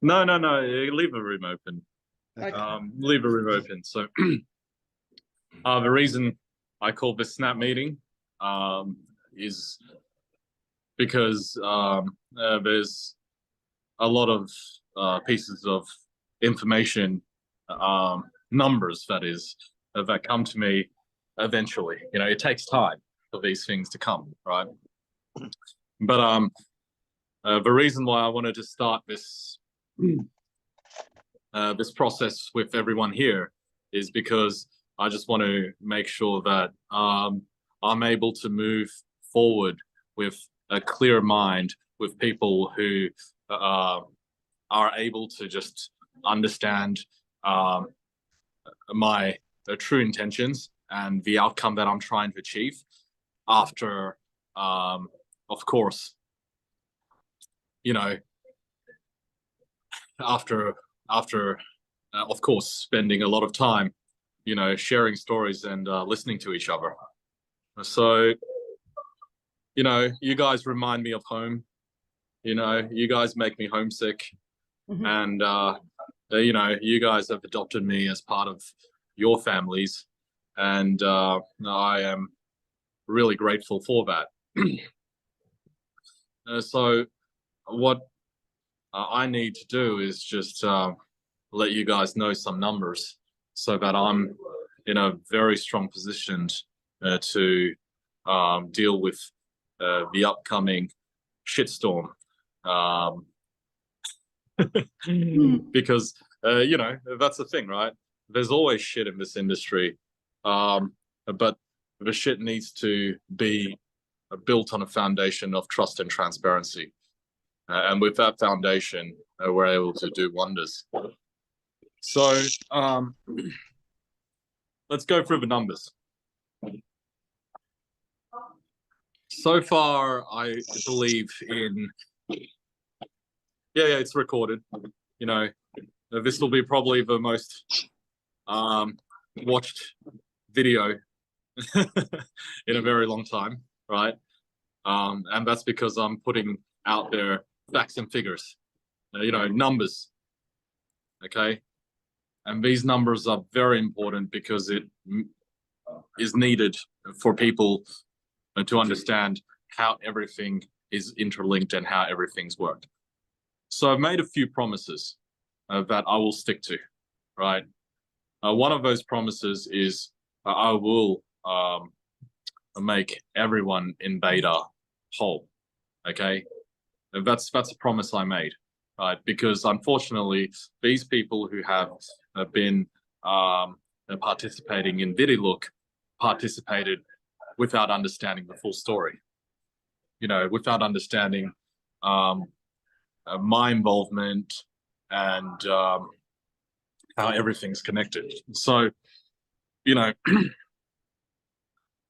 No, no, no. Leave a room open. Okay. Leave a room open. So, the reason I call this snap meeting, is because there's a lot of pieces of information, numbers that is, that come to me eventually. You know, it takes time for these things to come, right? But the reason why I wanted to start this process with everyone here is because I just want to make sure that I'm able to move forward with a clear mind, with people who uh, are able to just understand um, my true intentions and the outcome that I'm trying to achieve after, of course, you know, after of course, spending a lot of time, sharing stories and listening to each other. So, you guys remind me of home. You guys make me homesick, and you guys have adopted me as part of your families, and I am really grateful for that. So, what I need to do is just let you guys know some numbers so that I'm in a very strong position to deal with the upcoming shitstorm. Because, that's the thing, right? There's always shit in this industry, but the shit needs to be built on a foundation of trust and transparency. And with that foundation, we're able to do wonders. So let's go through the numbers. So far, I believe in... Yeah, it's recorded. This will be probably the most watched video in a very long time, right? And that's because I'm putting out there facts and figures, numbers, okay? And these numbers are very important because it is needed for people to understand how everything is interlinked and how everything's worked. So I've made a few promises that I will stick to, right? One of those promises is I will make everyone in beta whole, okay? And that's a promise I made, right? Because unfortunately, these people who have been participating in Vidilook participated without understanding the full story, without understanding my involvement and how everything's connected. So,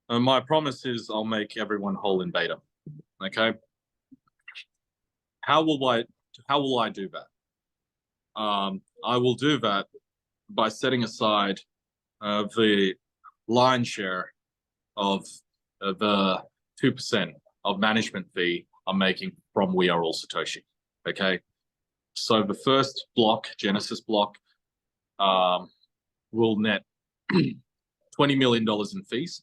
my promise is I'll make everyone whole in beta, okay? How will I do that? I will do that by setting aside the lion's share of the 2% of management fee I'm making from We Are All Satoshi. Okay, so the first block, Genesis block, will net $20 million in fees,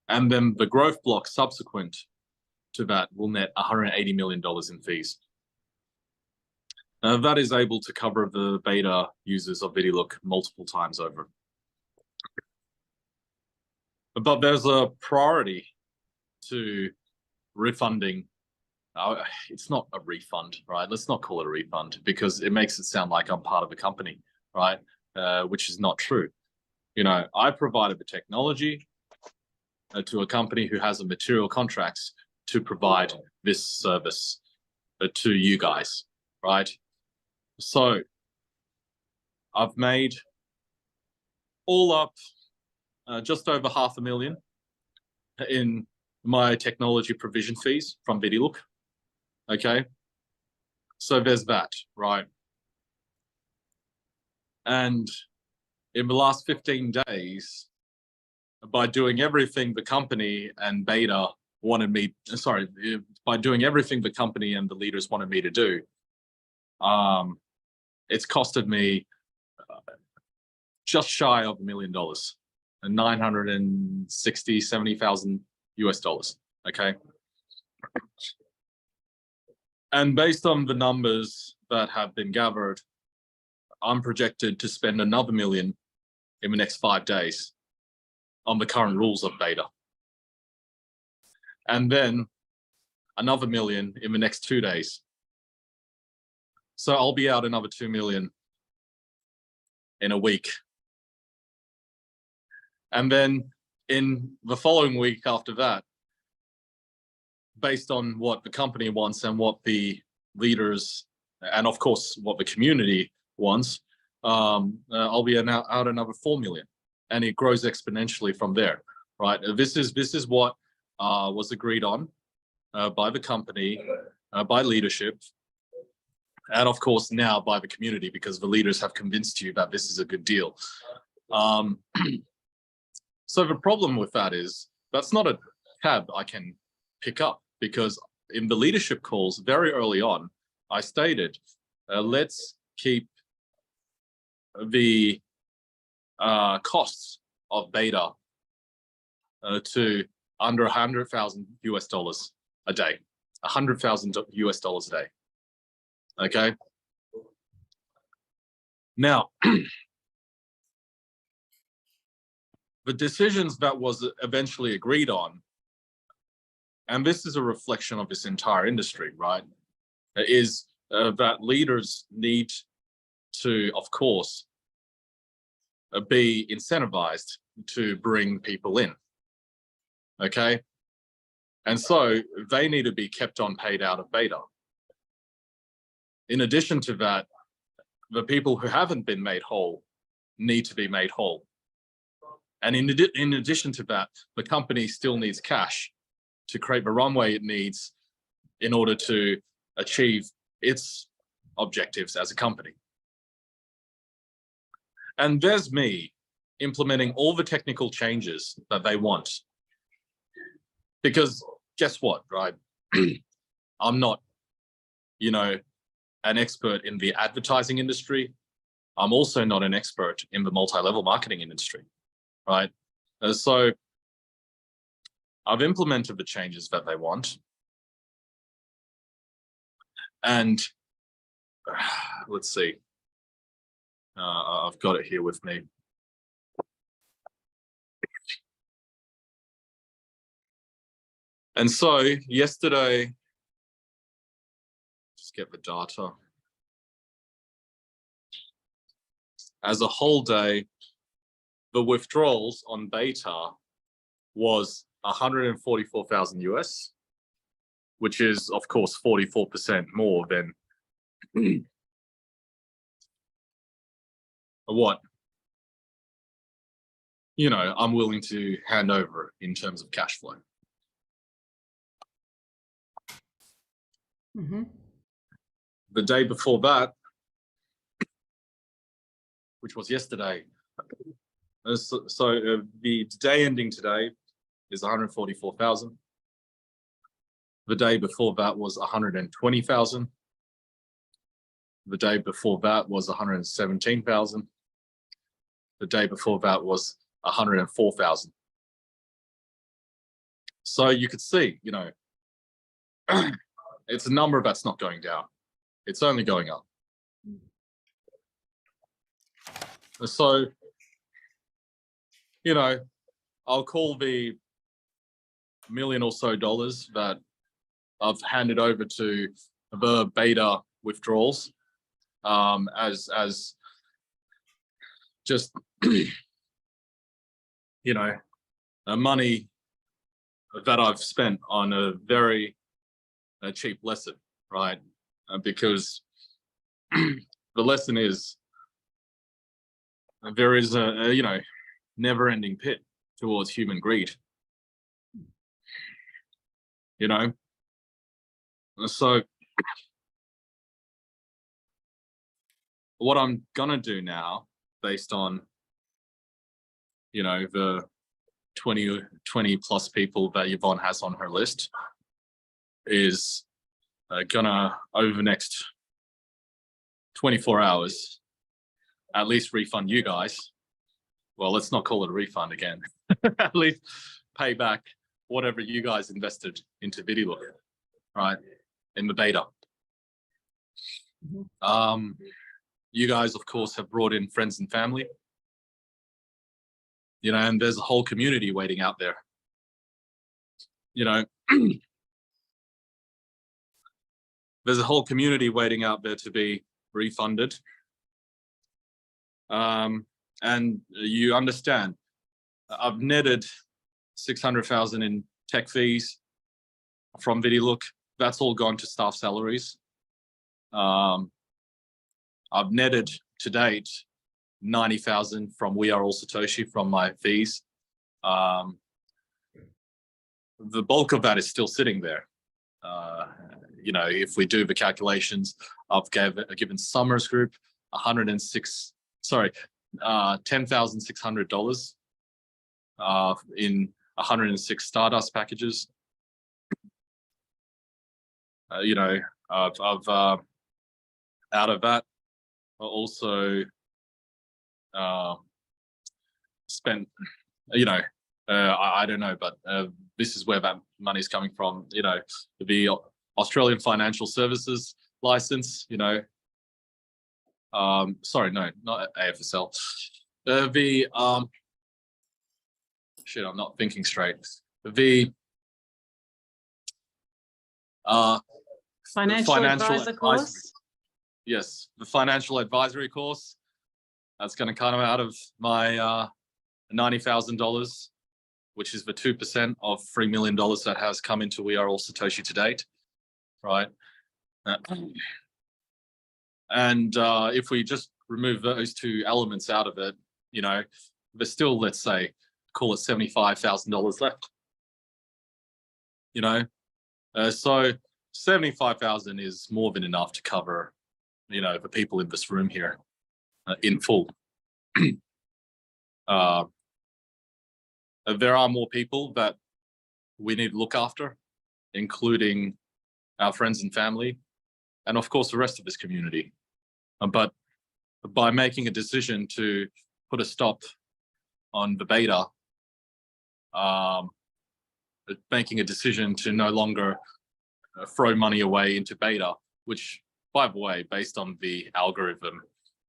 and then the growth block subsequent to that will net $180 million in fees. That is able to cover the beta users of Vidilook multiple times over. But there's a priority to refunding. It's not a refund, right? Let's not call it a refund because it makes it sound like I'm part of the company, right? Which is not true. I provided the technology to a company who has a material contracts to provide this service to you guys, right? So I've made all up just over $500,000 in my technology provision fees from Vidilook. Okay, so there's that, right? And in the last 15 days, by doing everything the company and beta wanted me, by doing everything the company and the leaders wanted me to do, it's costed me just shy of $1 million, and 960,000-70,000 US dollars. Okay. And based on the numbers that have been gathered, I'm projected to spend another $1 million in the next 5 days on the current rules of beta. And then another $1 million in the next 2 days. So I'll be out another $2 million in a week. And then in the following week after that, based on what the company wants and what the leaders, and of course what the community wants, I'll be out another 4 million, and it grows exponentially from there, right? This is what was agreed on by the company, by leadership, and of course now by the community, because the leaders have convinced you that this is a good deal. So the problem with that is that's not a tab I can pick up, because in the leadership calls very early on, I stated, let's keep the costs of beta to under 100,000 US dollars a day, 100,000 US dollars a day. Okay. Now, the decisions that was eventually agreed on, and this is a reflection of this entire industry, right, is that leaders need to, of course, be incentivized to bring people in. Okay. And so they need to be kept on paid out of beta. In addition to that, the people who haven't been made whole need to be made whole. And in addition to that, the company still needs cash to create the runway it needs in order to achieve its objectives as a company. And there's me implementing all the technical changes that they want. Because guess what, right? I'm not, an expert in the advertising industry. I'm also not an expert in the multi-level marketing industry, right? So I've implemented the changes that they want. And let's see. I've got it here with me. And so yesterday, just get the data. As a whole day, the withdrawals on beta was 144,000 US, which is of course 44% more than what I'm willing to hand over in terms of cash flow. Mm-hmm. The day before that, which was yesterday, so the day ending today is 144,000. The day before that was 120,000. The day before that was 117,000. The day before that was 104,000. So you could see, it's a number that's not going down. It's only going up. So, I'll call the $1 million or so that I've handed over to the beta withdrawals as just money that I've spent on a very cheap lesson, right? Because the lesson is there is a never-ending pit towards human greed. So what I'm gonna do now, based on the 20 plus people that Yvonne has on her list, is gonna over the next 24 hours, at least refund you guys. Well, let's not call it a refund again. At least pay back whatever you guys invested into Vidilook, right? In the beta. You guys, of course, have brought in friends and family. You know, and there's a whole community waiting out there. You know, there's a whole community waiting out there to be refunded. And you understand, I've netted 600,000 in tech fees from Vidilook. That's all gone to staff salaries. I've netted to date 90,000 from We Are All Satoshi from my fees. The bulk of that is still sitting there. You know, if we do the calculations, I've given Summers Group $10,600 in 106 Stardust packages. You know, I've out of that, I also spent, you know, I don't know, but this is where that money is coming from. You know, the Australian Financial Services license, you know, sorry, no, not AFSL. Shit, I'm not thinking straight. The financial advisor course. Yes, the financial advisory course. That's going to come out of my $90,000, which is the 2% of $3 million that has come into We Are All Satoshi to date, right? And if we just remove those two elements out of it, you know, there's still, let's say, call it $75,000 left. You know, so 75,000 is more than enough to cover, you know, the people in this room here in full. There are more people that we need to look after, including our friends and family, and of course the rest of this community. But by making a decision to put a stop on the beta, making a decision to no longer throw money away into beta, which, by the way, based on the algorithm,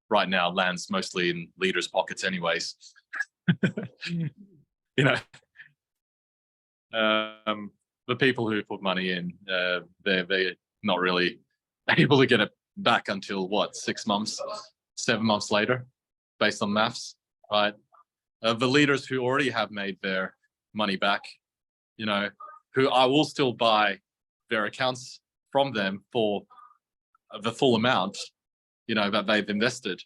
right now lands mostly in leaders' pockets anyways. You know, the people who put money in, they're not really able to get it back until what, 6 months, 7 months later, based on maths, right? The leaders who already have made their money back, you know, who I will still buy their accounts from them for the full amount, you know, that they've invested.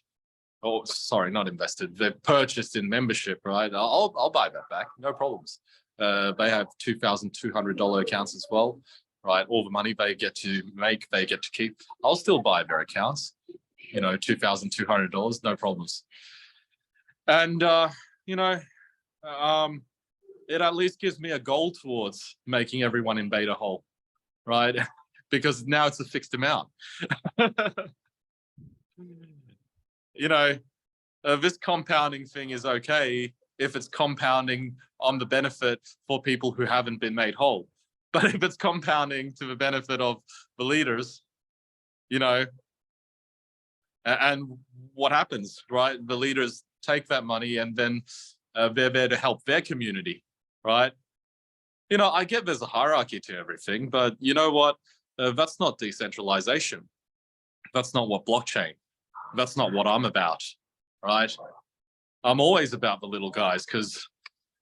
Oh, sorry, not invested. They've purchased in membership, right? I'll buy that back, no problems. They have $2,200 accounts as well, right? All the money they get to make, they get to keep. I'll still buy their accounts, you know, $2,200, no problems. And you know, it at least gives me a goal towards making everyone in beta whole, right? Because now it's a fixed amount. You know, this compounding thing is okay if it's compounding on the benefit for people who haven't been made whole. But if it's compounding to the benefit of the leaders, you know, and what happens, right? The leaders take that money and then they're there to help their community, right? You know, I get there's a hierarchy to everything, but you know what? That's not decentralization. That's not what blockchain. That's not what I'm about, right? I'm always about the little guys because,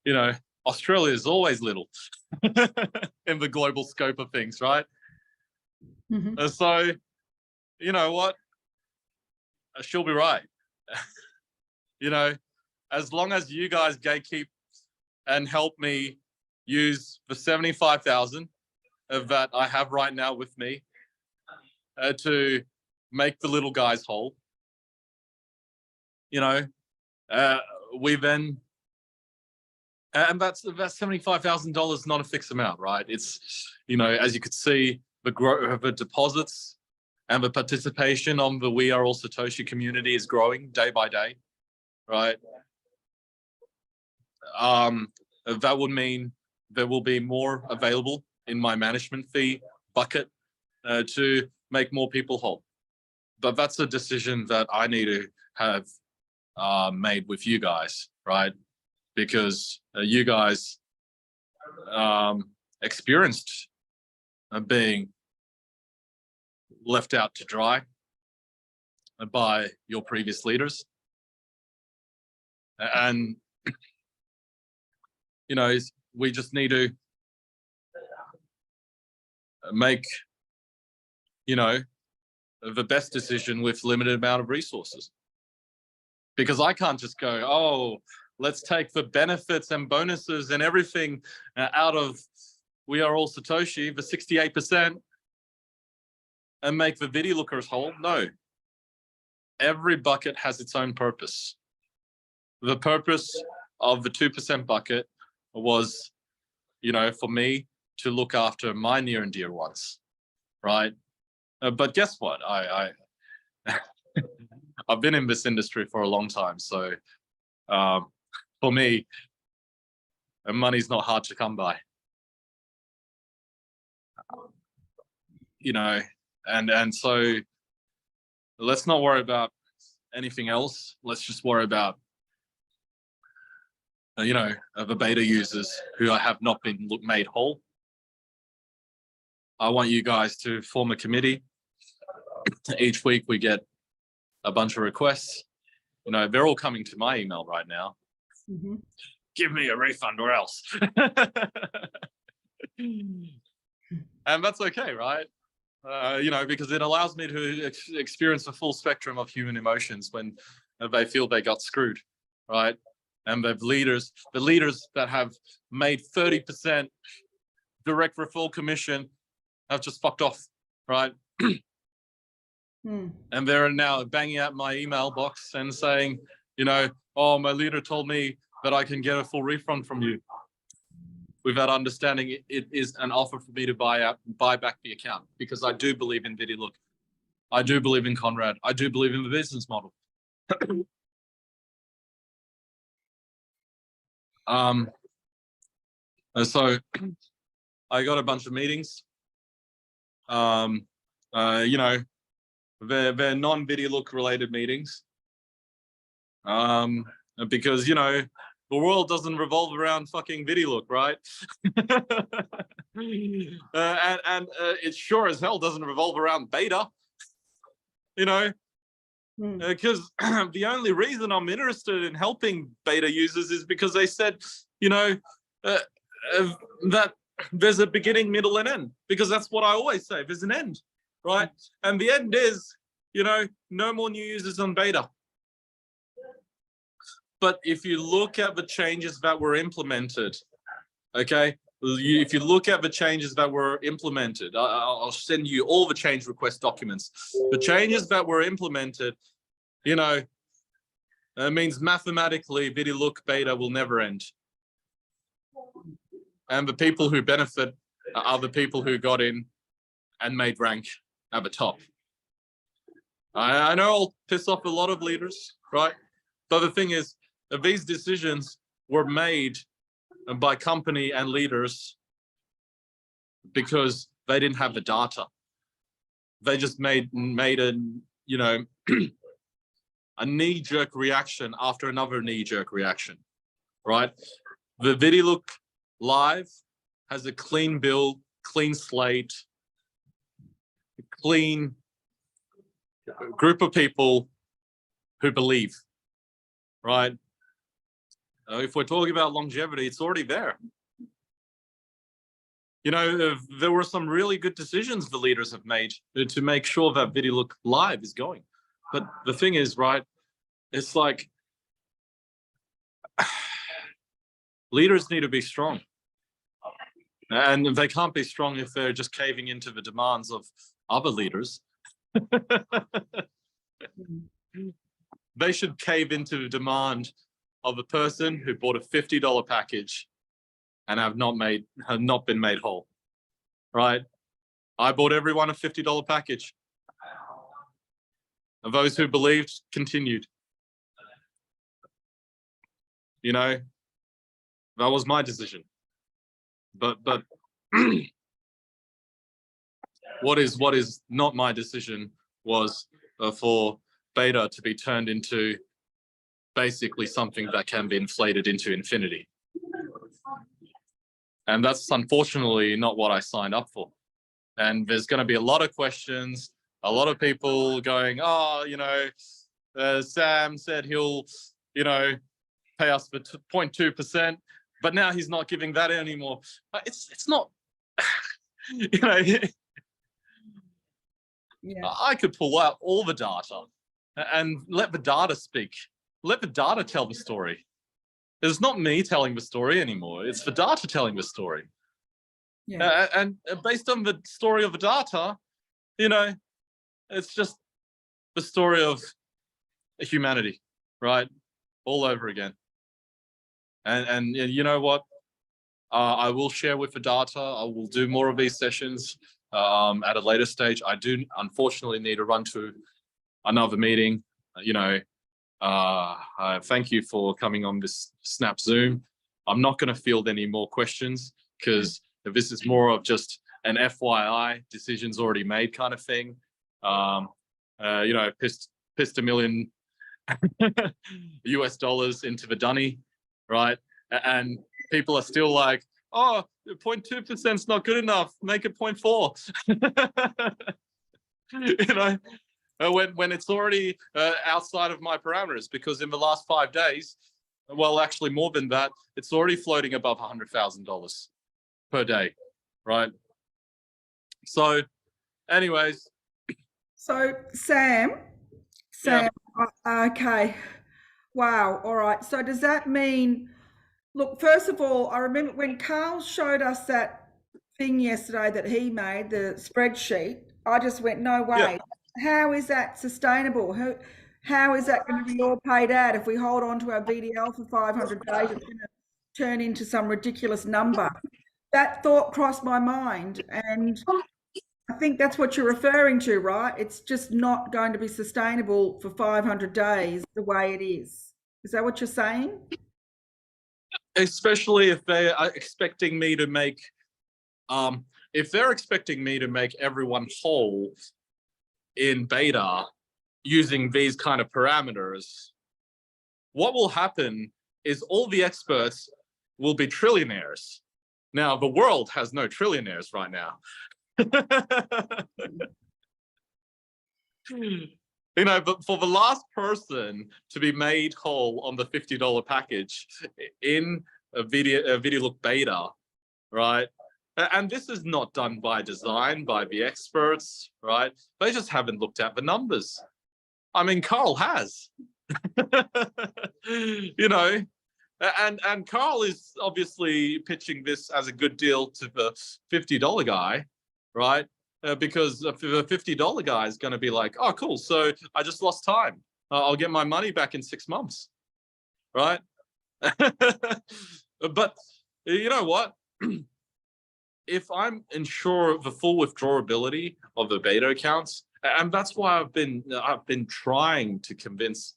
you know, Australia is always little in the global scope of things, right? Mm-hmm. So, you know what? She'll be right. You know, as long as you guys gatekeep and help me use the 75,000 that I have right now with me to make the little guys whole, you know, we then, and that's $75,000, not a fixed amount, right? It's, you know, as you could see, the growth of the deposits and the participation of the We Are All Satoshi community is growing day by day, right? That would mean there will be more available in my management fee bucket to make more people whole. But that's a decision that I need to have made with you guys, right? Because you guys experienced being left out to dry by your previous leaders. And, you know, we just need to make, you know, the best decision with limited amount of resources. Because I can't just go, oh, let's take the benefits and bonuses and everything out of We Are All Satoshi, the 68%, and make the Vidilookers whole. No. Every bucket has its own purpose. The purpose of the 2% bucket was, you know, for me to look after my near and dear ones, right? But guess what? I've been in this industry for a long time, so for me, money's not hard to come by. You know, and so let's not worry about anything else. Let's just worry about, you know, the beta users who have not been made whole. I want you guys to form a committee. Each week we get a bunch of requests. You know, they're all coming to my email right now. Mm-hmm. Give me a refund or else. And that's okay, right? You know, because it allows me to experience the full spectrum of human emotions when they feel they got screwed, right? And the leaders that have made 30% direct referral commission have just fucked off, right? And they're now banging out my email box and saying, you know, oh, my leader told me that I can get a full refund from you, without understanding it is an offer for me to buy back the account, because I do believe in Vidilook. I do believe in Conrad. I do believe in the business model. So I got a bunch of meetings. You know, they're non-Vidilook related meetings. Because, you know, the world doesn't revolve around fucking Vidilook, right? And it sure as hell doesn't revolve around beta, you know, because the only reason I'm interested in helping beta users is because they said, you know, that there's a beginning, middle, and end, because that's what I always say. There's an end, right? And the end is, you know, no more new users on beta. But if you look at the changes that were implemented, okay, if you look at the changes that were implemented, I'll send you all the change request documents. The changes that were implemented, you know, means mathematically Vidilook beta will never end. And the people who benefit are the people who got in and made rank at the top. I know I'll piss off a lot of leaders, right? But the thing is, these decisions were made by company and leaders because they didn't have the data. They just made a, you know, a knee-jerk reaction after another knee-jerk reaction, right? The Vidilook Live has a clean build, clean slate, clean group of people who believe, right? If we're talking about longevity, it's already there. You know, there were some really good decisions the leaders have made to make sure that Vidilook Live is going. But the thing is, right, it's like leaders need to be strong. And they can't be strong if they're just caving into the demands of other leaders. They should cave into the demand of a person who bought a $50 package and have not been made whole, right? I bought everyone a $50 package. And those who believed continued. You know, that was my decision. But what is not my decision was for beta to be turned into basically something that can be inflated into infinity. And that's unfortunately not what I signed up for. And there's going to be a lot of questions, a lot of people going, oh, you know, Sam said he'll, you know, pay us for 0.2%, but now he's not giving that anymore. It's not, you know, I could pull out all the data and let the data speak. Let the data tell the story. It's not me telling the story anymore. It's the data telling the story. Yeah. And based on the story of the data, you know, it's just the story of humanity, right? All over again. And you know what? I will share with the data. I will do more of these sessions at a later stage. I do unfortunately need to run to another meeting. You know, thank you for coming on this Snap Zoom. I'm not going to field any more questions because this is more of just an FYI, decisions already made kind of thing. You know, pissed $1 million US dollars into the dunny, right? And people are still like, oh, 0.2% is not good enough. Make it 0.4. You know, when it's already outside of my parameters, because in the last 5 days, well, actually more than that, it's already floating above $100,000 per day, right? So, anyways. So Sam, yeah. Okay, wow, all right. So does that mean? Look, first of all, I remember when Carl showed us that thing yesterday that he made, the spreadsheet, I just went, no way. Yeah. How is that sustainable? How is that going to be all paid out? If we hold on to our VDL for 500 days, it's going to turn into some ridiculous number. That thought crossed my mind. And I think that's what you're referring to, right? It's just not going to be sustainable for 500 days the way it is. Is that what you're saying? Especially if they are expecting me to make, if they're expecting me to make everyone whole in beta using these kind of parameters, what will happen is all the experts will be trillionaires. Now, the world has no trillionaires right now. You know, but for the last person to be made whole on the $50 package in a Vidilook beta, right? And this is not done by design, by the experts, right? They just haven't looked at the numbers. I mean, Carl has. You know, and Carl is obviously pitching this as a good deal to the $50 guy, right? Because the $50 guy is going to be like, oh, cool. So I just lost time. I'll get my money back in 6 months, right? But you know what? If I'm ensure the full withdrawability of the beta accounts, and that's why I've been trying to convince,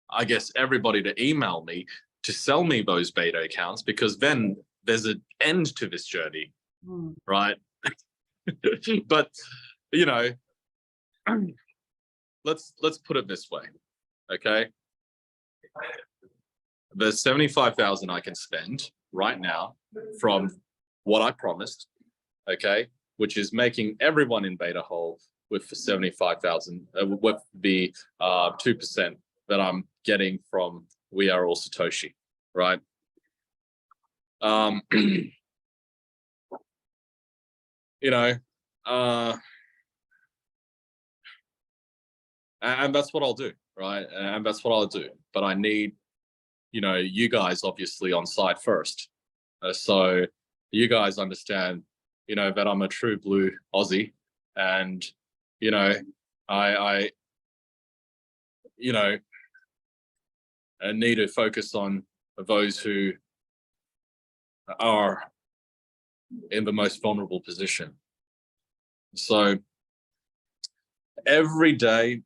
I guess, everybody to email me to sell me those beta accounts, because then there's an end to this journey, right? But you know, let's put it this way, okay? There's 75,000 I can spend right now from what I promised, okay, which is making everyone in beta whole with the 75,000, with the 2% that I'm getting from We Are All Satoshi, right? You know, and that's what I'll do, right? And that's what I'll do. But I need, you know, you guys obviously on site first. So you guys understand, you know, that I'm a true blue Aussie, and, you know, I you know, need to focus on those who are in the most vulnerable position. So every day,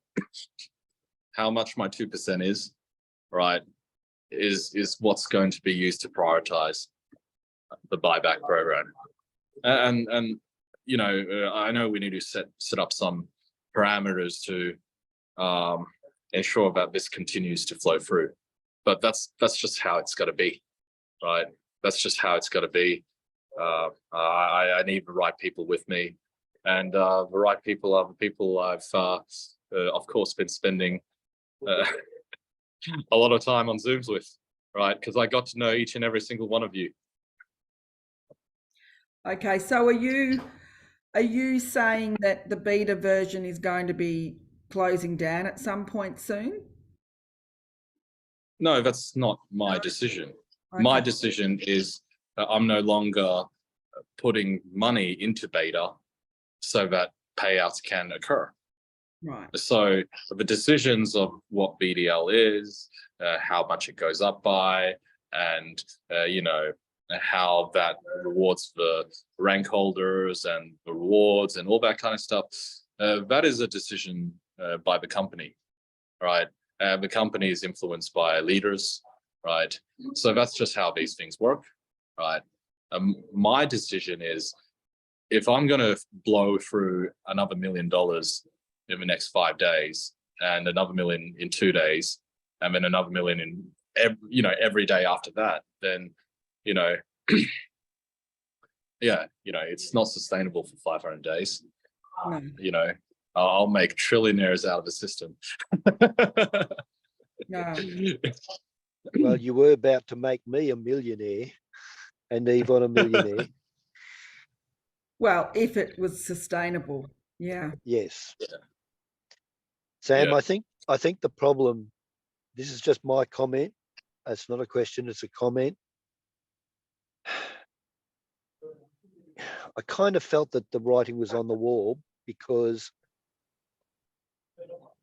how much my 2% is, right, is what's going to be used to prioritize the buyback program. And you know, I know we need to set up some parameters to ensure that this continues to flow through, but that's just how it's got to be, right? That's just how it's got to be. I need the right people with me, and the right people are the people I've of course been spending a lot of time on Zooms with, right? Because I got to know each and every single one of you. Okay, so are you saying that the beta version is going to be closing down at some point soon? No, that's not my decision. Okay. My decision is that I'm no longer putting money into beta so that payouts can occur. Right. So the decisions of what BDL is, how much it goes up by, and you know, how that rewards the rank holders and the rewards and all that kind of stuff, that is a decision by the company, right? The company is influenced by leaders, right? So that's just how these things work, right? My decision is, if I'm going to blow through another $1 million in the next 5 days, and another $1 million in 2 days, and then another $1 million in every day after that, then yeah, it's not sustainable for 500 days. No. I'll make trillionaires out of the system. No. Well, you were about to make me a millionaire and Yvonne a millionaire. Well, if it was sustainable, yeah. Yes. Yeah. Sam, Yeah. I think the problem, this is just my comment. It's not a question, it's a comment. I kind of felt that the writing was on the wall, because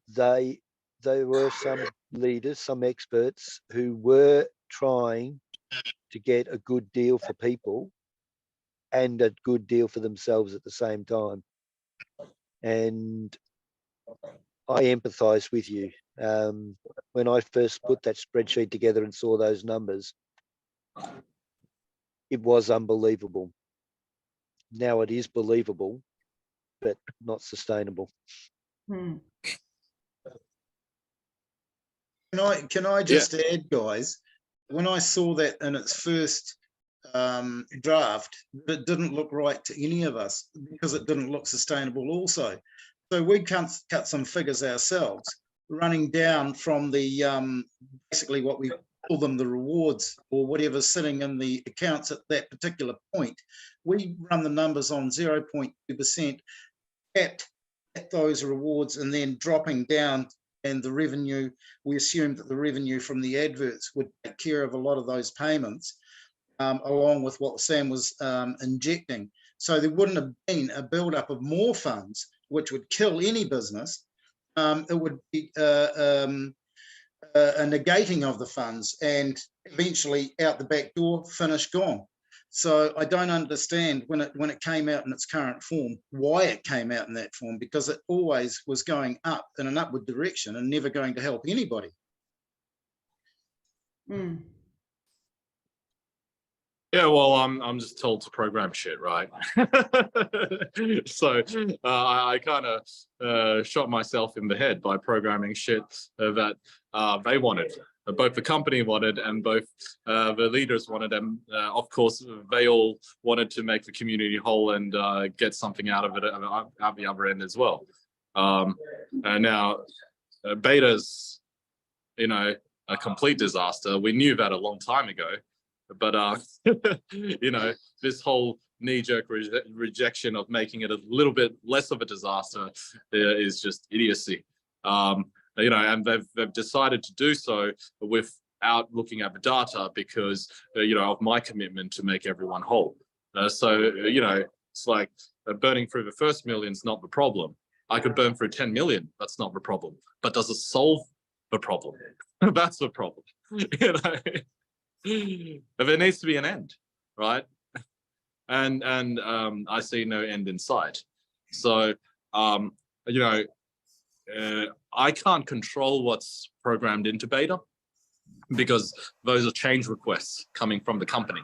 there were some leaders, some experts who were trying to get a good deal for people and a good deal for themselves at the same time. And I empathise with you. When I first put that spreadsheet together and saw those numbers, it was unbelievable. Now it is believable, but not sustainable. Can I just add, guys, when I saw that in its first draft, it didn't look right to any of us, because it didn't look sustainable also. So we cut some figures ourselves, running down from the basically what we call them, the rewards or whatever's sitting in the accounts at that particular point. We run the numbers on 0.2% at those rewards, and then dropping down, and the revenue, we assumed that the revenue from the adverts would take care of a lot of those payments, along with what Sam was injecting. So there wouldn't have been a build-up of more funds, which would kill any business. It would be a negating of the funds, and eventually out the back door, finish, gone. So I don't understand when it came out in its current form, why it came out in that form, because it always was going up in an upward direction and never going to help anybody. Yeah, well, I'm just told to program shit, right? So I kind of shot myself in the head by programming shit that they wanted. Both the company wanted, and both the leaders wanted, and of course they all wanted to make the community whole and get something out of it at the other end as well. And now beta's, a complete disaster. We knew that a long time ago, but this whole knee-jerk rejection of making it a little bit less of a disaster is just idiocy. And they've decided to do so without looking at the data, because of my commitment to make everyone whole. So it's like burning through the first million's not the problem. I could burn through 10 million. That's not the problem. But does it solve the problem? That's the problem. But there needs to be an end, right? And I see no end in sight. So I can't control what's programmed into beta because those are change requests coming from the company.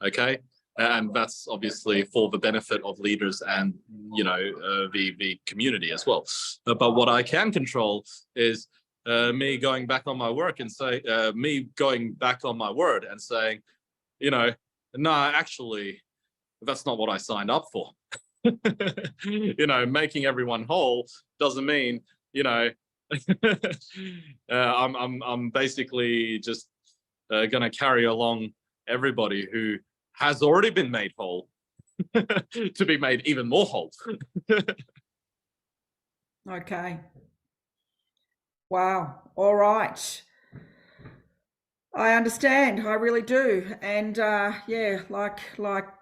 Okay. And that's obviously for the benefit of leaders and, the community as well. But what I can control is me going back on my word and saying, no, actually, that's not what I signed up for. Making everyone whole doesn't mean, I'm basically just going to carry along everybody who has already been made whole to be made even more whole. Okay. Wow. All right. I understand. I really do. And like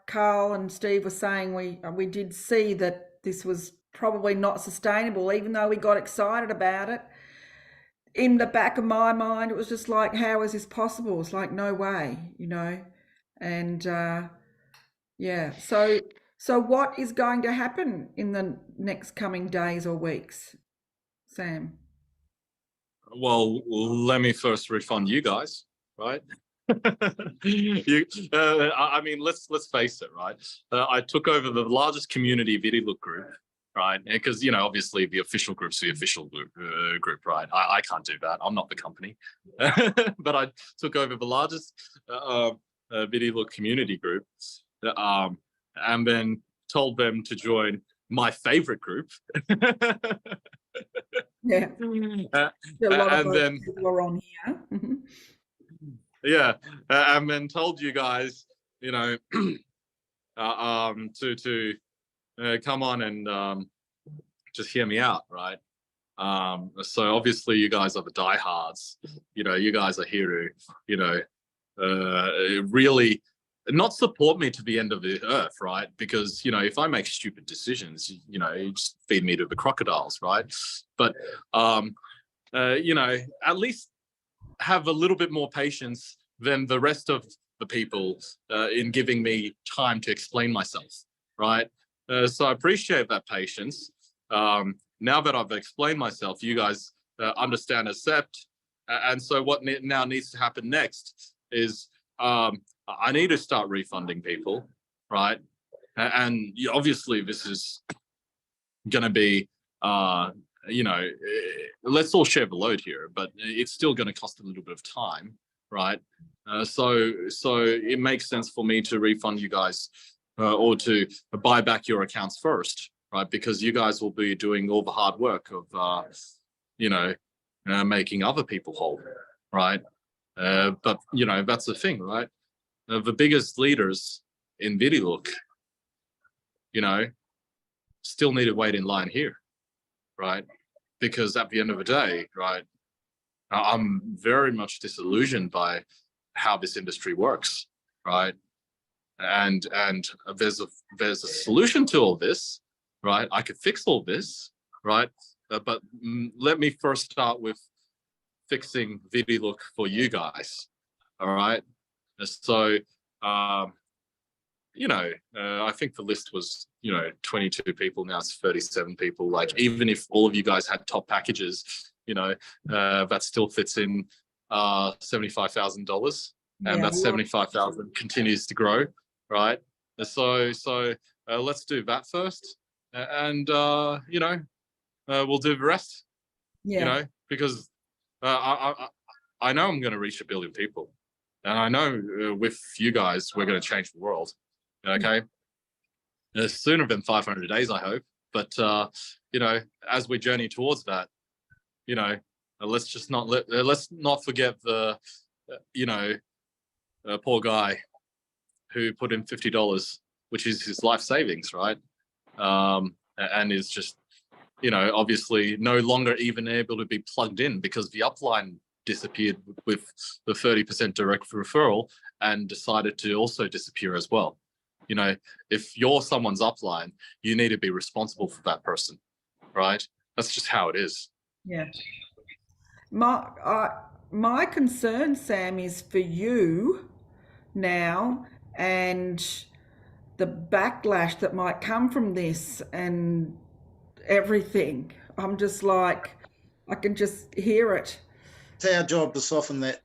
Carl and Steve were saying, we did see that this was probably not sustainable, even though we got excited about it. In the back of my mind, it was just like, how is this possible? It's like, no way, And so what is going to happen in the next coming days or weeks, Sam? Well, let me first refund you guys, right? Let's face it, right? I took over the largest community Vidilook group, right? Because obviously the official group's the official group, right? I can't do that. I'm not the company, but I took over the largest Vidilook community group, and then told them to join my favorite group. Yeah, a lot of and those then people are on here. yeah, and then told you guys, to come on and just hear me out, right? So obviously you guys are the diehards. You guys are here to, really not support me to the end of the earth, right? Because if I make stupid decisions, you just feed me to the crocodiles, right? But at least have a little bit more patience than the rest of the people in giving me time to explain myself, right? So I appreciate that patience. Now that I've explained myself, you guys understand, accept. And so what now needs to happen next is I need to start refunding people, right? And obviously this is going to be, let's all share the load here, but it's still going to cost a little bit of time, right? So it makes sense for me to refund you guys or to buy back your accounts first, right? Because you guys will be doing all the hard work of, making other people whole, right? But that's the thing, right? The biggest leaders in Vidilook, still need to wait in line here, right? Because at the end of the day, right, I'm very much disillusioned by how this industry works, right? And there's a solution to all this, right? I could fix all this, right? But let me first start with fixing Vidilook for you guys, all right? So, I think the list was, 22 people. Now it's 37 people. Like, even if all of you guys had top packages, that still fits in $75,000, and that 75,000 continues to grow, right? So let's do that first, and we'll do the rest. Because I know I'm going to reach 1 billion people. And I know with you guys, we're going to change the world. Okay. Sooner than 500 days, I hope. But, as we journey towards that, let's not forget the, poor guy who put in $50, which is his life savings, right? And is just, obviously no longer even able to be plugged in because the upline disappeared with the 30% direct referral and decided to also disappear as well. If you're someone's upline, you need to be responsible for that person, right? That's just how it is. Yeah. My concern, Sam, is for you now and the backlash that might come from this and everything. I'm just like, I can just hear it. It's our job to soften that.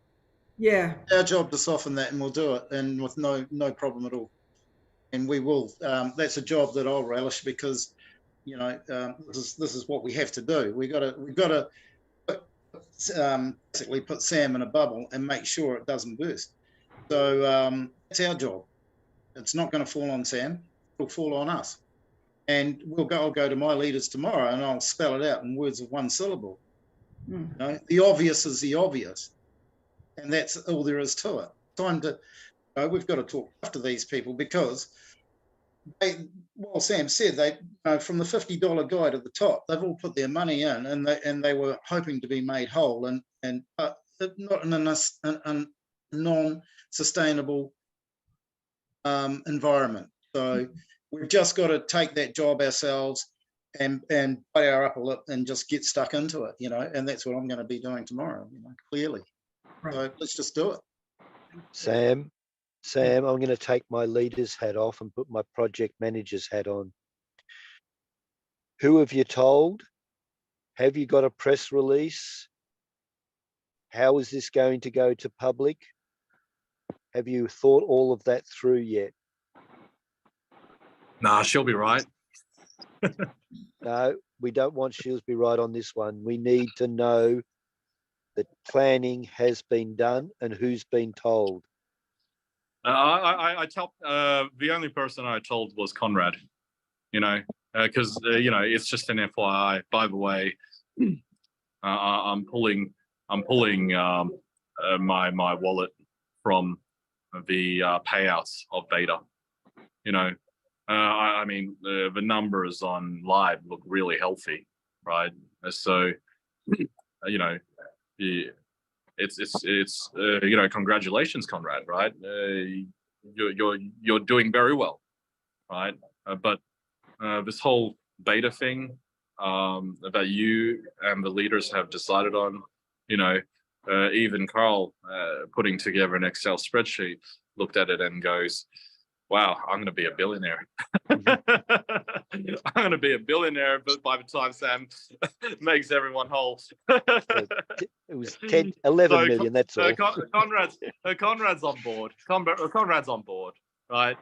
Yeah. Our job to soften that, and we'll do it, and with no problem at all. And we will. That's a job that I'll relish because, you know, this is what we have to do. We got to basically put Sam in a bubble and make sure it doesn't burst. So that's our job. It's not going to fall on Sam. It'll fall on us. And I'll go to my leaders tomorrow and I'll spell it out in words of one syllable. You know, the obvious is the obvious, and that's all there is to it. Time to, we've got to talk to these people because well, Sam said from the $50 guy to the top, they've all put their money in, and they were hoping to be made whole, and not in a non-sustainable environment. So we've just got to take that job ourselves and bite our upper lip and just get stuck into it, you know. And that's what I'm going to be doing tomorrow, you know, clearly. Right. So let's just do it. Sam, I'm going to take my leader's hat off and put my project manager's hat on. Who have you told? Have you got a press release? How is this going to go to public? Have you thought all of that through yet? Nah, she'll be right. No, we don't want Shieldsby right on this one. We need to know that planning has been done and who's been told. I tell the only person I told was Conrad, you know, because you know, it's just an FYI. By the way, I'm pulling my wallet from the payouts of beta. You know, I mean the numbers on live look really healthy, right? So you know, it's you know, congratulations, Conrad, right? You're doing very well, right? But this whole beta thing that you and the leaders have decided on, you know, even Carl putting together an Excel spreadsheet looked at it and goes, wow, I'm going to be a billionaire. I'm going to be a billionaire, but by the time Sam makes everyone whole. It was 11 million, that's all. Conrad's on board. Conrad's on board, right?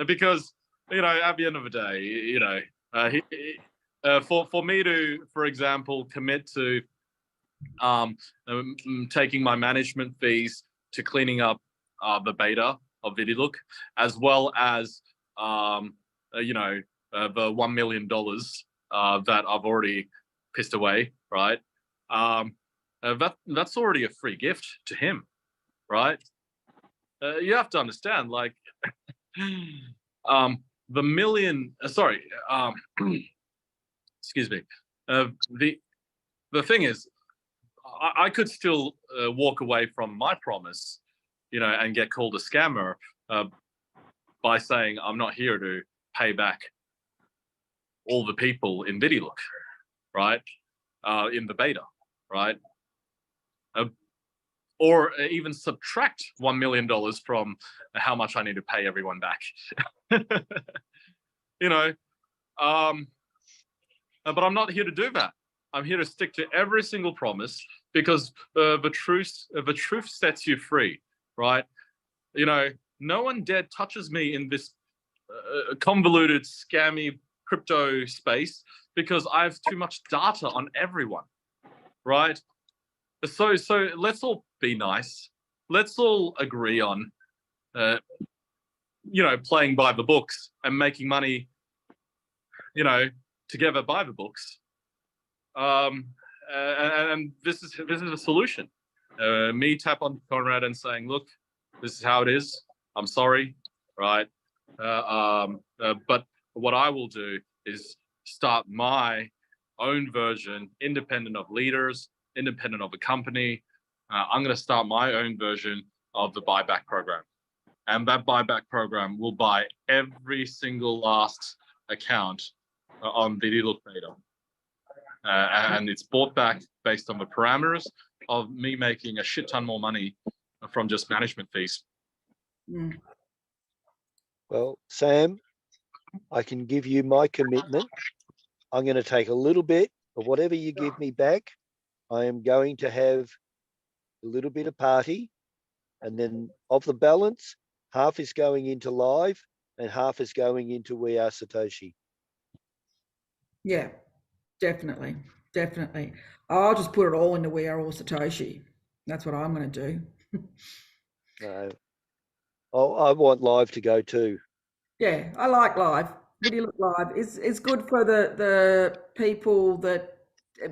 Because, you know, at the end of the day, you know, for me to, for example, commit to taking my management fees to cleaning up the beta of Vidilook, as well as you know, the $1 million that I've already pissed away, right? That's already a free gift to him, right? You have to understand, like, the million. Sorry, excuse me. The thing is, I could still walk away from my promise, you know, and get called a scammer by saying I'm not here to pay back all the people in Vidilook, right? In the beta, right? Or even subtract $1 million from how much I need to pay everyone back. You know, but I'm not here to do that. I'm here to stick to every single promise because the truth sets you free, right? You know, no one dead touches me in this convoluted, scammy crypto space because I have too much data on everyone, right? So let's all be nice. Let's all agree on, you know, playing by the books and making money, you know, together by the books. And this is a solution. Me tap on Conrad and saying, look, this is how it is. I'm sorry, right? But what I will do is start my own version, independent of leaders, independent of a company. I'm going to start my own version of the buyback program. And that buyback program will buy every single last account on Vidilook beta. And it's bought back based on the parameters of me making a shit ton more money from just management fees. Well, Sam, I can give you my commitment. I'm going to take a little bit But whatever you give me back, I am going to have a little bit of party, and then of the balance, half is going into live and half is going into We Are Satoshi. Yeah, definitely. Definitely. I'll just put it all into We Are All Satoshi. That's what I'm going to do. No, I want live to go too. Yeah, I like live. Vidilook live is good for the people that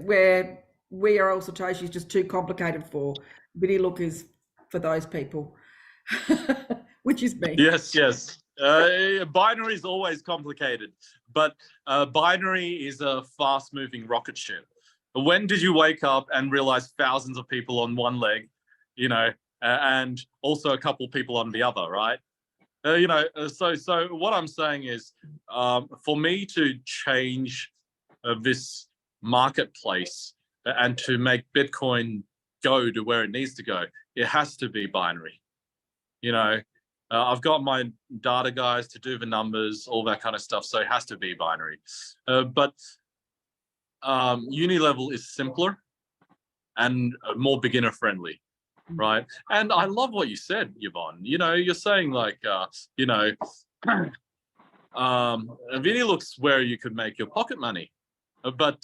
where We Are All Satoshi is just too complicated for. Vidilook is for those people, which is me. Yes, yes. Binary is always complicated, but binary is a fast-moving rocket ship. When did you wake up and realize thousands of people on one leg, and also a couple people on the other, right? So what I'm saying is, for me to change this marketplace and to make Bitcoin go to where it needs to go, it has to be binary. I've got my data guys to do the numbers, all that kind of stuff, so it has to be binary. But Unilevel is simpler and more beginner friendly, right? And I love what you said, Yvonne. You're saying like, Vidilook's where you could make your pocket money, but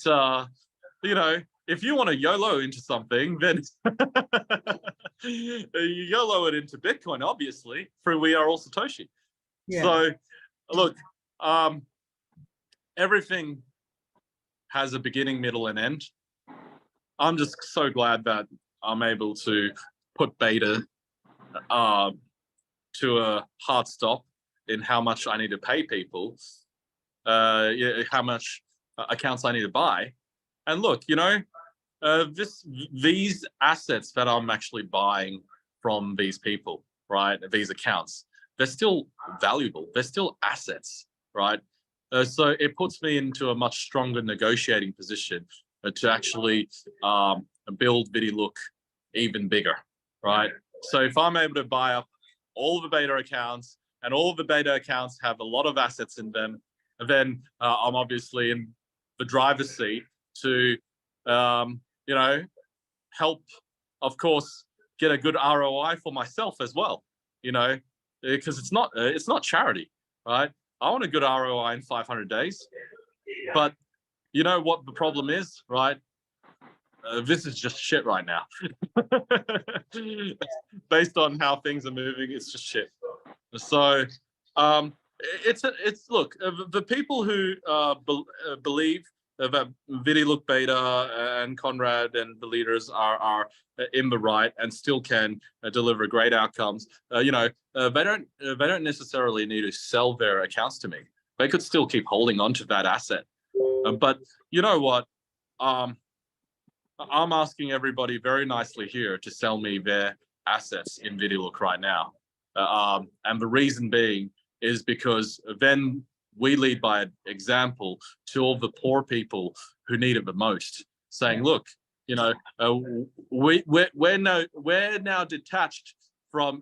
if you want to YOLO into something, then you YOLO it into Bitcoin, obviously, through We Are All Satoshi. Yeah. So, look, everything has a beginning, middle, and end. I'm just so glad that I'm able to put beta to a hard stop in how much I need to pay people, how much accounts I need to buy. And look, these assets that I'm actually buying from these people, right? These accounts, they're still valuable. They're still assets, right? So it puts me into a much stronger negotiating position to actually build Vidilook even bigger, right? So if I'm able to buy up all the beta accounts and all of the beta accounts have a lot of assets in them, then I'm obviously in the driver's seat to help, of course, get a good ROI for myself as well, because it's not charity, right? I want a good ROI in 500 days, but you know what the problem is, right? This is just shit right now. Based on how things are moving, it's just shit. So look, the people who believe that Vidilook Beta and Conrad and the leaders are in the right and still can deliver great outcomes. They don't necessarily need to sell their accounts to me. They could still keep holding on to that asset. But you know what? I'm asking everybody very nicely here to sell me their assets in Vidilook right now. And the reason being is because then we lead by example to all the poor people who need it the most, saying, look, we're now detached from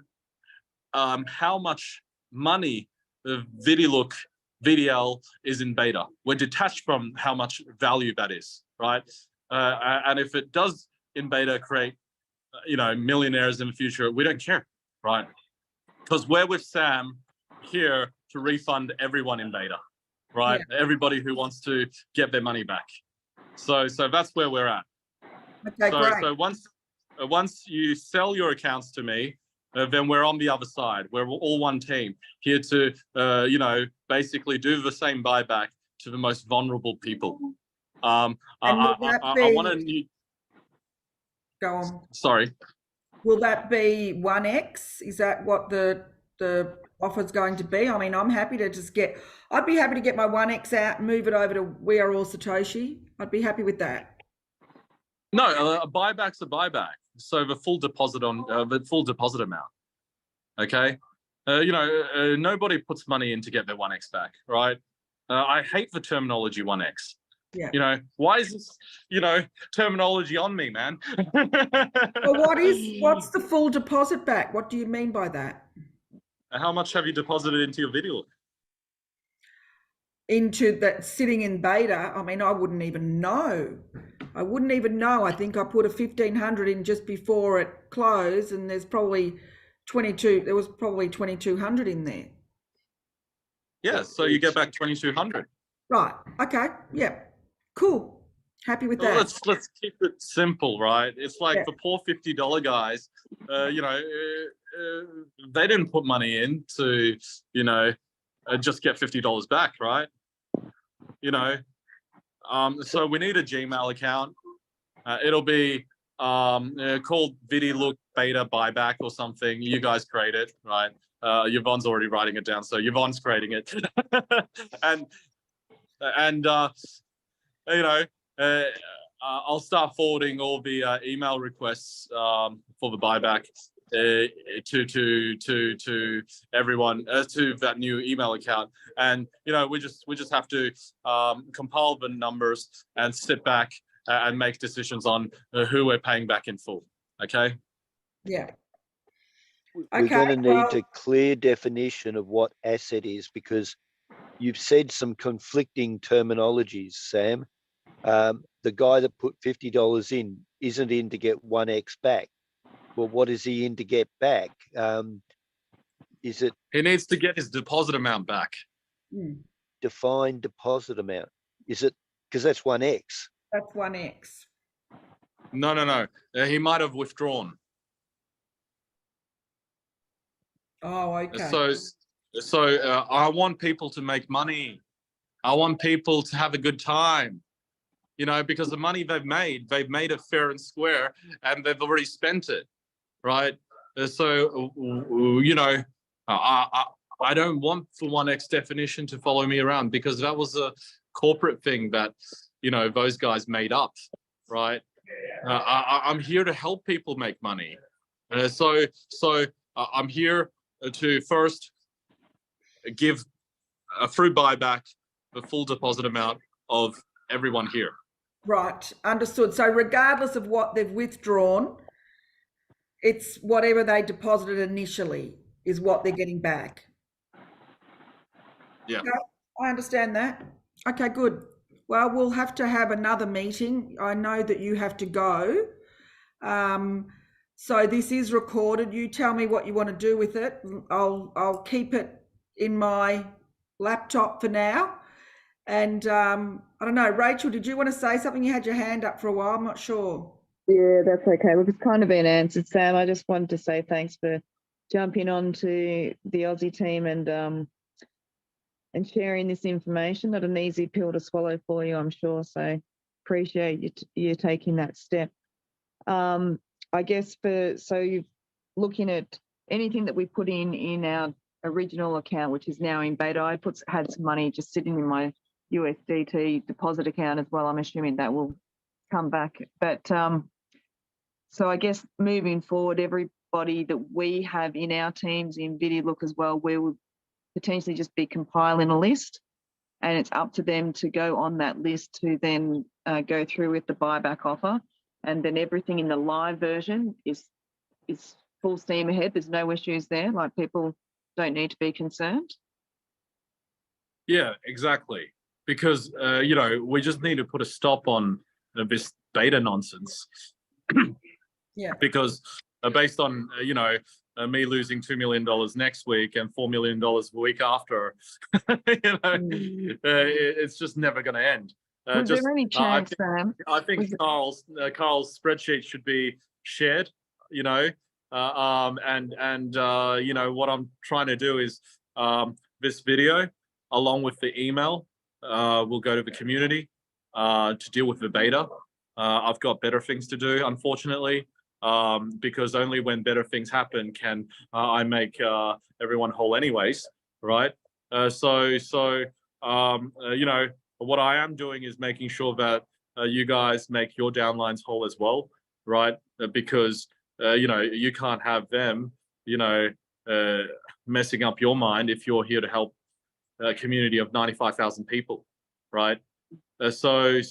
how much money the Vidilook VDL is in beta. We're detached from how much value that is, right? And if it does in beta create, millionaires in the future, we don't care, right? Because we're with Sam here to refund everyone in beta, right? Yeah. Everybody who wants to get their money back. So that's where we're at. Okay, great. So once you sell your accounts to me, then we're on the other side. We're all one team here to, basically do the same buyback to the most vulnerable people. I want to. Go on. Sorry. Will that be 1x? Is that what the offer's going to be? I mean, I'd be happy to get my 1x out and move it over to We Are All Satoshi. I'd be happy with that. No, a buyback's a buyback. So the full deposit amount. Okay. Nobody puts money in to get their 1x back, right? I hate the terminology 1x. Yeah. Why is this, terminology on me, man? Well, what's the full deposit back? What do you mean by that? How much have you deposited into your Vidilook? into that sitting in beta, I mean, I wouldn't even know. I think I put a 1,500 in just before it closed, and there's probably 22. There was probably 2,200 in there. Yeah, so you get back 2,200. Right. Okay. Yeah. Cool. Happy with Well, that. let's keep it simple, right? It's like Yeah. the poor $50 guys, they didn't put money in to, just get $50 back, right? So we need a Gmail account. It'll be called Vidilook Beta Buyback or something. You guys create it, right? Yvonne's already writing it down, so Yvonne's creating it. and I'll start forwarding all the email requests for the buyback to everyone, to that new email account. And we just have to compile the numbers and sit back and make decisions on who we're paying back in full. Okay. Yeah. We're going to need well- a clear definition of what asset is, because you've said some conflicting terminologies, Sam. The guy that put $50 in isn't in to get 1x back. Well, what is he in to get back? Is it He needs to get his deposit amount back. defined deposit amount? Is it, because that's 1x? That's 1x. No. He might have withdrawn. Oh, okay. So I want people to make money. I want people to have a good time, because the money they've made it fair and square, and they've already spent it, right? So, I don't want for 1x definition to follow me around, because that was a corporate thing that, those guys made up, right? I'm here to help people make money. So I'm here to first give a through buyback the full deposit amount of everyone here. Right. Understood. So regardless of what they've withdrawn, it's whatever they deposited initially is what they're getting back. Yeah. Okay, I understand that. Okay, good. Well, we'll have to have another meeting. I know that you have to go. So this is recorded. You tell me what you want to do with it. I'll keep it in my laptop for now. And I don't know, Rachel, did you want to say something? You had your hand up for a while. I'm not sure. Yeah, that's okay. Look, it's kind of been answered, Sam. I just wanted to say thanks for jumping on to the Aussie team and sharing this information. Not an easy pill to swallow for you, I'm sure. So appreciate you taking that step. I guess so you're looking at anything that we put in our original account, which is now in beta. I had some money just sitting in my USDT deposit account as well. I'm assuming that will come back. But so I guess moving forward, everybody that we have in our teams in Vidilook as well, we will potentially just be compiling a list, and it's up to them to go on that list to then go through with the buyback offer. And then everything in the live version is full steam ahead. There's no issues there. Like, people don't need to be concerned. Yeah, exactly. Because, we just need to put a stop on this beta nonsense. Yeah. Because based on, me losing $2 million next week and $4 million the week after, it's just never going to end. Was there any chance, Sam? I think Carl's spreadsheet should be shared, and what I'm trying to do is this video, along with the email, will go to the community to deal with the beta. I've got better things to do, unfortunately, because only when better things happen can I make everyone whole anyways, right? What I am doing is making sure that you guys make your downlines whole as well, right? Because, you can't have them, messing up your mind if you're here to help a community of 95,000 people, right? So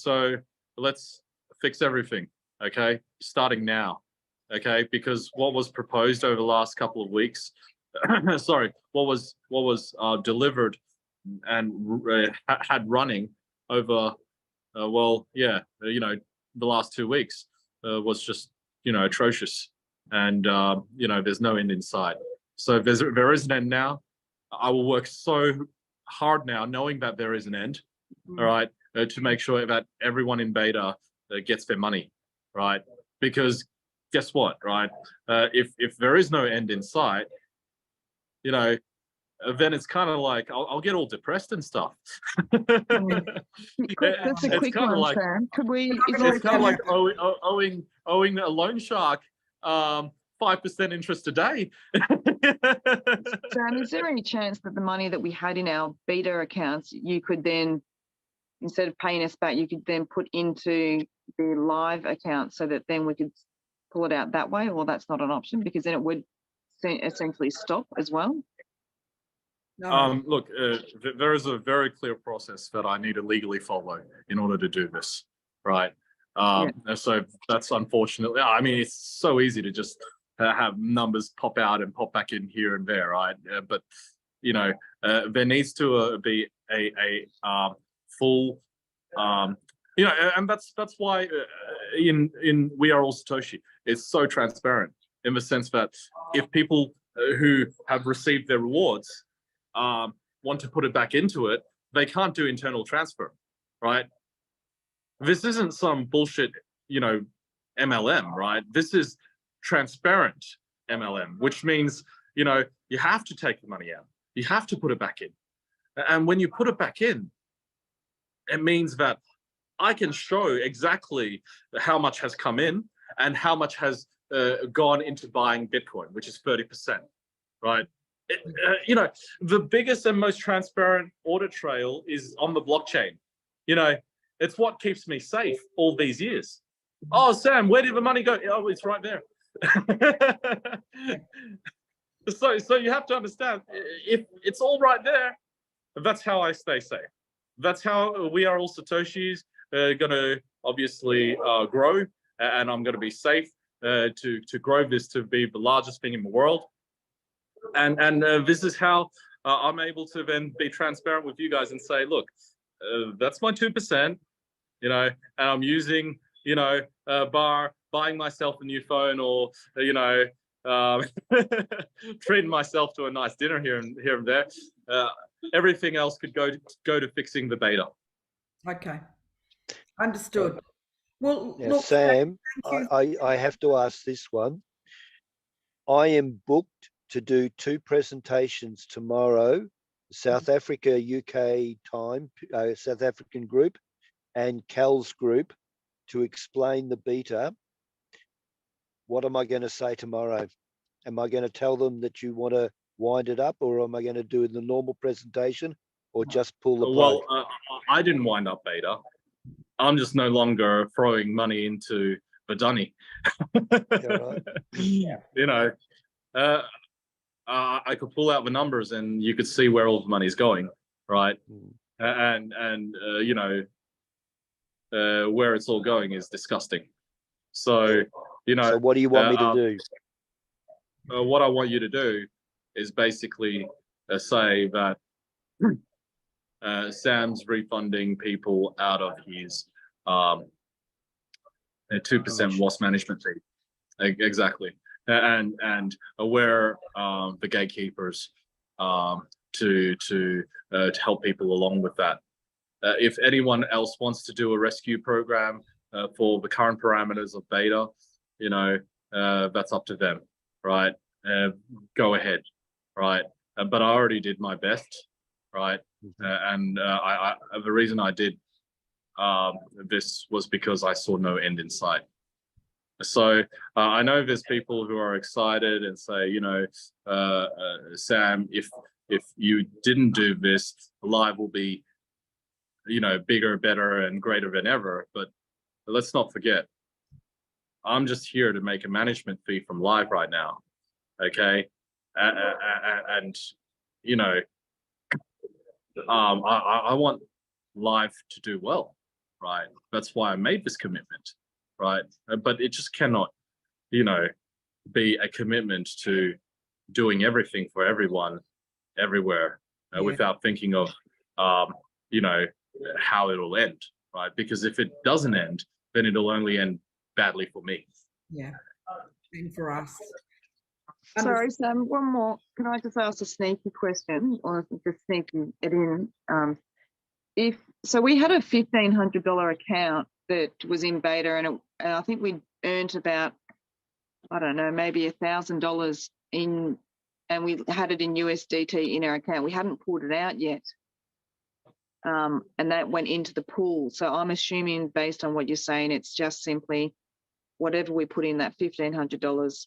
let's fix everything, okay? Starting now, okay? Because what was proposed over the last couple of weeks, what was delivered had running over, the last 2 weeks was just, atrocious. And, there's no end in sight. So there is an end now. I will work so hard now, knowing that there is an end, all right, to make sure that everyone in beta gets their money, right? Because guess what, right? If there is no end in sight, then it's kind of like I'll get all depressed and stuff. Just a It's quick kind of one, like Sam. Could we? it's kind of like owing a loan shark 5% interest a day. Sam, is there any chance that the money that we had in our beta accounts, you could then, instead of paying us back, you could then put into the live account so that then we could pull it out that way? Or that's not an option, because then it would essentially stop as well? No. Look, there is a very clear process that I need to legally follow in order to do this, right? And so that's unfortunately, I mean, it's so easy to just have numbers pop out and pop back in here and there, right? But there needs to be a full, and that's why in We Are All Satoshi, it's so transparent in the sense that if people who have received their rewards want to put it back into it, they can't do internal transfer, right? This isn't some bullshit, MLM, right? This is transparent MLM, which means, you have to take the money out. You have to put it back in. And when you put it back in, it means that I can show exactly how much has come in and how much has gone into buying Bitcoin, which is 30%, right? The biggest and most transparent audit trail is on the blockchain. It's what keeps me safe all these years. Oh, Sam, where did the money go? Oh, it's right there. So you have to understand, if it's all right there, that's how I stay safe. That's how We Are All Satoshis gonna obviously grow, and I'm gonna be safe to grow this to be the largest thing in the world. And this is how I'm able to then be transparent with you guys and say, look, that's my 2%, and I'm using, buying myself a new phone, or, treating myself to a nice dinner here and there. Everything else could go to fixing the beta. Okay. Understood. Well, Now, look, Sam, thank you. I have to ask this one. I am booked to do 2 presentations tomorrow, South Africa, UK time, South African group, and Cal's group, to explain the beta. What am I going to say tomorrow? Am I going to tell them that you want to wind it up, or am I going to do the normal presentation, or just pull the plug? Well, I didn't wind up beta. I'm just no longer throwing money into the dunny. Yeah, right. I could pull out the numbers and you could see where all the money's going, right? And where it's all going is disgusting. So, So what do you want me to do? What I want you to do is basically say that Sam's refunding people out of his 2% loss management fee. Exactly. And aware the gatekeepers to help people along with that. If anyone else wants to do a rescue program for the current parameters of beta, that's up to them, right? Go ahead, right? But I already did my best, right? And the reason I did this was because I saw no end in sight. So I know there's people who are excited and say, Sam, if you didn't do this, live will be, bigger, better, and greater than ever. But let's not forget, I'm just here to make a management fee from live right now, okay? And I want live to do well, right? That's why I made this commitment, right? But it just cannot, be a commitment to doing everything for everyone, everywhere, without thinking of you know, how it'll end, right? Because if it doesn't end, then it'll only end badly for me. Yeah, and for us. Sorry, Sam, one more. Can I just ask a sneaky question, or just sneaking it in? So we had a $1,500 account that was in beta, and I think we earned about, I don't know, maybe $1,000 in, and we had it in USDT in our account. We hadn't pulled it out yet. And that went into the pool. So I'm assuming, based on what you're saying, it's just simply whatever we put in that $1,500.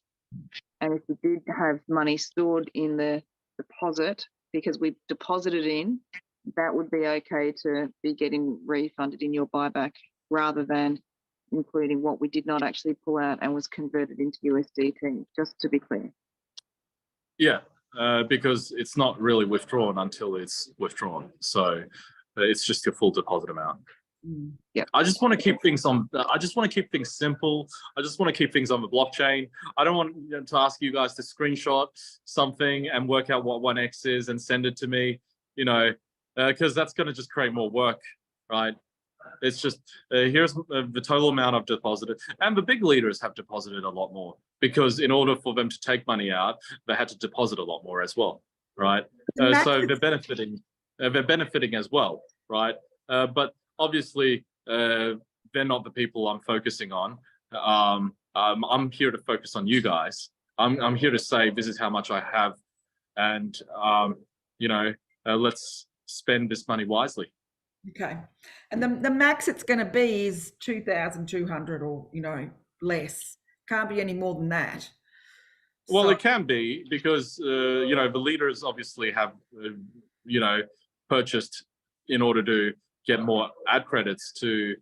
And if we did have money stored in the deposit, because we deposited in, that would be okay to be getting refunded in your buyback, rather than including what we did not actually pull out and was converted into USDT, just to be clear. Yeah, because it's not really withdrawn until it's withdrawn. So it's just your full deposit amount. Yeah, I just want to keep things on. I just want to keep things simple. I just want to keep things on the blockchain. I don't want to ask you guys to screenshot something and work out what 1x is and send it to me. You know, because that's going to just create more work, right? It's just here's the total amount I've deposited, and the big leaders have deposited a lot more, because in order for them to take money out, they had to deposit a lot more as well, right? So they're benefiting as well, right? But obviously, they're not the people I'm focusing on. I'm here to focus on you guys. I'm here to say this is how much I have, and you know, let's spend this money wisely. Okay, and the max it's going to be is 2,200, or less. Can't be any more than that. Well, So, it can be, because you know, the leaders obviously have you know, purchased in order to get more ad credits to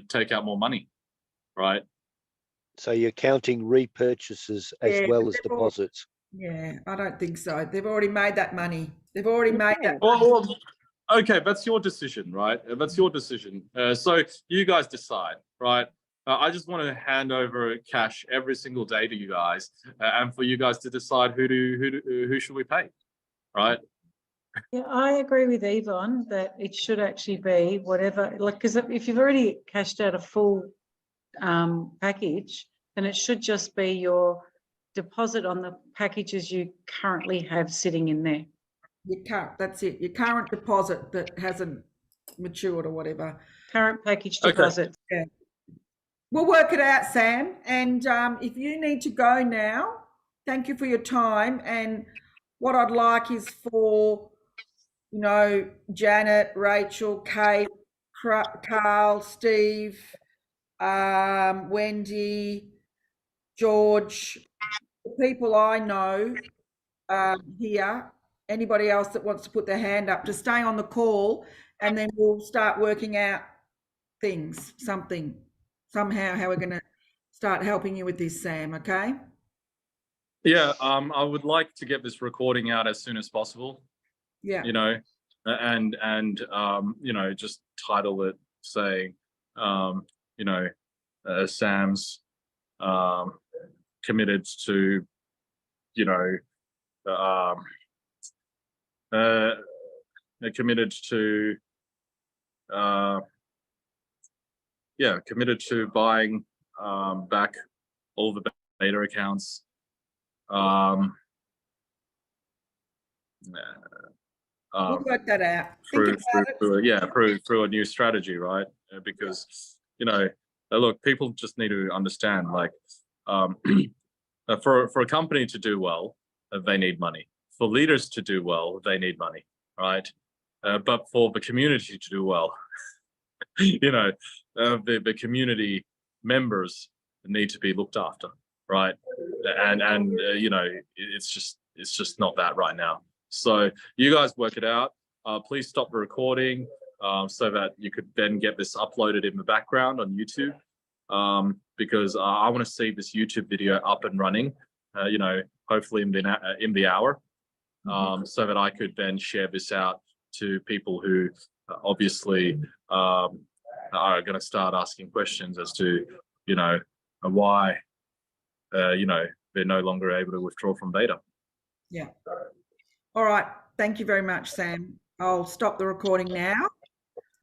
take out more money, right? So you're counting repurchases as Yeah, well as they've all- deposits. yeah, I don't think so. They've already made that money. They've already made that. Well, okay, that's your decision, right? That's your decision. So you guys decide, right? I just want to hand over cash every single day to you guys, and for you guys to decide who should we pay, right? Yeah, I agree with Yvonne that it should actually be whatever, like, because if you've already cashed out a full package, then it should just be your deposit on the packages you currently have sitting in there. That's it. Your current deposit that hasn't matured or whatever. Current package Okay. deposit. Yeah. We'll work it out, Sam. And if you need to go now, thank you for your time. And what I'd like is for, Janet, Rachel, Kate, Carl, Steve, Wendy, George, the people I know here, anybody else that wants to put their hand up, to stay on the call, and then we'll start working out things, somehow, how we're going to start helping you with this, Sam, okay? Yeah, I would like to get this recording out as soon as possible. Yeah. You know, and you know, just title it saying, you know, Sam's committed to, you know, committed to committed to buying back all the beta accounts We'll work that out. through a new strategy, right? Because look, people just need to understand, like, for a company to do well, they need money. For leaders to do well, they need money, right? But for the community to do well, the community members need to be looked after, right? And it's just not that right now. So you guys work it out. Please stop the recording so that you could then get this uploaded in the background on YouTube, because I want to see this YouTube video up and running, hopefully in the hour, so that I could then share this out to people who obviously are going to start asking questions as to, why, they're no longer able to withdraw from beta. Yeah. All right. Thank you very much, Sam. I'll stop the recording now.